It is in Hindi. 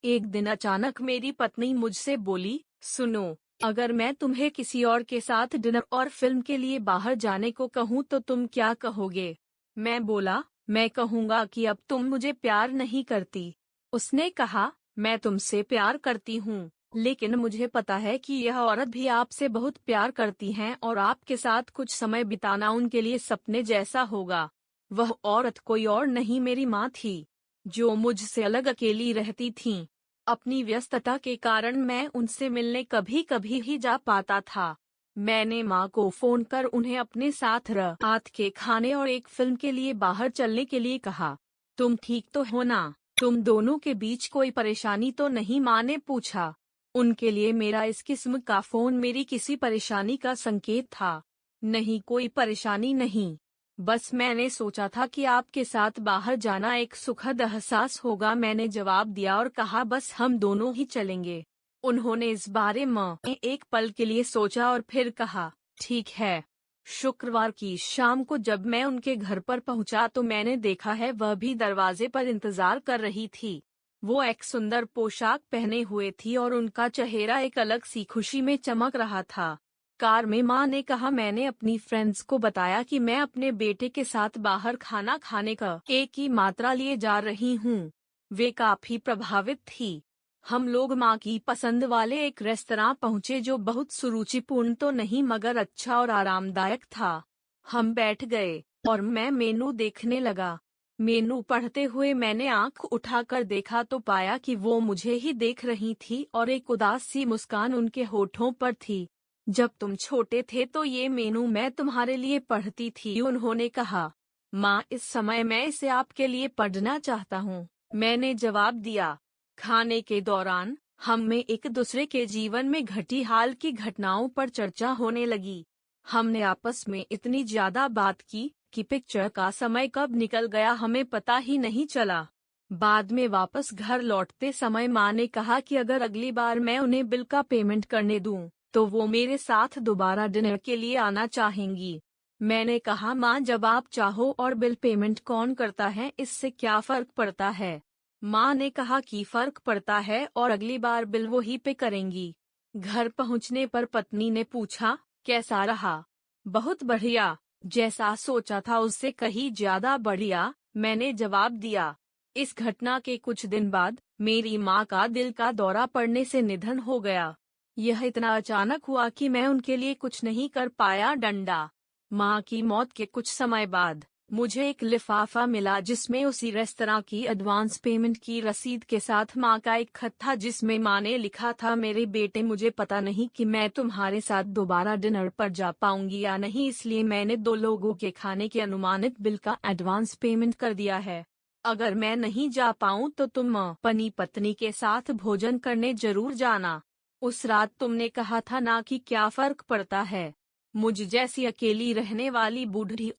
एक दिन अचानक मेरी पत्नी मुझसे बोली, सुनो, अगर मैं तुम्हें किसी और के साथ डिनर और फिल्म के लिए बाहर जाने को कहूँ तो तुम क्या कहोगे? मैं बोला, मैं कहूँगा कि अब तुम मुझे प्यार नहीं करती। उसने कहा, मैं तुमसे प्यार करती हूँ, लेकिन मुझे पता है कि यह औरत भी आपसे बहुत प्यार करती हैं और आपके साथ कुछ समय बिताना उनके लिए सपने जैसा होगा। वह औरत कोई और नहीं, मेरी माँ थी, जो मुझसे अलग अकेली रहती थीं। अपनी व्यस्तता के कारण मैं उनसे मिलने कभी कभी ही जा पाता था। मैंने माँ को फोन कर उन्हें अपने साथ रात के खाने और एक फिल्म के लिए बाहर चलने के लिए कहा। तुम ठीक तो हो ना? तुम दोनों के बीच कोई परेशानी तो नहीं? माँ ने पूछा। उनके लिए मेरा इस किस्म का फोन मेरी किसी परेशानी का संकेत था। नहीं, कोई परेशानी नहीं। बस मैंने सोचा था कि आपके साथ बाहर जाना एक सुखद एहसास होगा, मैंने जवाब दिया और कहा, बस हम दोनों ही चलेंगे। उन्होंने इस बारे में एक पल के लिए सोचा और फिर कहा, ठीक है। शुक्रवार की शाम को जब मैं उनके घर पर पहुंचा तो मैंने देखा है वह भी दरवाजे पर इंतजार कर रही थी। वो एक सुंदर पोशाक पहने हुए थी और उनका चेहरा एक अलग सी खुशी में चमक रहा था। कार में माँ ने कहा, मैंने अपनी फ्रेंड्स को बताया कि मैं अपने बेटे के साथ बाहर खाना खाने का केक की मात्रा लिए जा रही हूँ। वे काफी प्रभावित थी। हम लोग माँ की पसंद वाले एक रेस्तरां पहुँचे जो बहुत सुरुचिपूर्ण तो नहीं मगर अच्छा और आरामदायक था। हम बैठ गए और मैं मेनू देखने लगा। मेनू पढ़ते हुए मैंने आंख उठाकर देखा तो पाया कि वो मुझे ही देख रही थी और एक उदास सी मुस्कान उनके होठों पर थी। जब तुम छोटे थे तो ये मेनू मैं तुम्हारे लिए पढ़ती थी, उन्होंने कहा। माँ, इस समय मैं इसे आपके लिए पढ़ना चाहता हूँ, मैंने जवाब दिया। खाने के दौरान हम में एक दूसरे के जीवन में घटी हाल की घटनाओं पर चर्चा होने लगी। हमने आपस में इतनी ज्यादा बात की कि पिक्चर का समय कब निकल गया हमें पता ही नहीं चला। बाद में वापस घर लौटते समय माँ ने कहा कि अगर अगली बार मैं उन्हें बिल का पेमेंट करने दूं, तो वो मेरे साथ दोबारा डिनर के लिए आना चाहेंगी। मैंने कहा, माँ, जब आप चाहो और बिल पेमेंट कौन करता है इससे क्या फर्क पड़ता है? माँ ने कहा कि फर्क पड़ता है और अगली बार बिल वो ही पे करेंगी। घर पहुँचने पर पत्नी ने पूछा, कैसा रहा? बहुत बढ़िया, जैसा सोचा था उससे कहीं ज्यादा बढ़िया, मैंने जवाब दिया। इस घटना के कुछ दिन बाद मेरी माँ का दिल का दौरा पड़ने से निधन हो गया। यह इतना अचानक हुआ कि मैं उनके लिए कुछ नहीं कर पाया। डंडा। माँ की मौत के कुछ समय बाद मुझे एक लिफाफा मिला जिसमें उसी रेस्तरां की एडवांस पेमेंट की रसीद के साथ माँ का एक खत था जिसमें माँ ने लिखा था, मेरे बेटे, मुझे पता नहीं कि मैं तुम्हारे साथ दोबारा डिनर पर जा पाऊंगी या नहीं, इसलिए मैंने 2 लोगों के खाने के अनुमानित बिल का एडवांस पेमेंट कर दिया है। अगर मैं नहीं जा पाऊँ तो तुम अपनी पत्नी के साथ भोजन करने जरूर जाना। उस रात तुमने कहा था ना कि क्या फर्क पड़ता है। मुझ जैसी अकेली रहने वाली बूढ़ी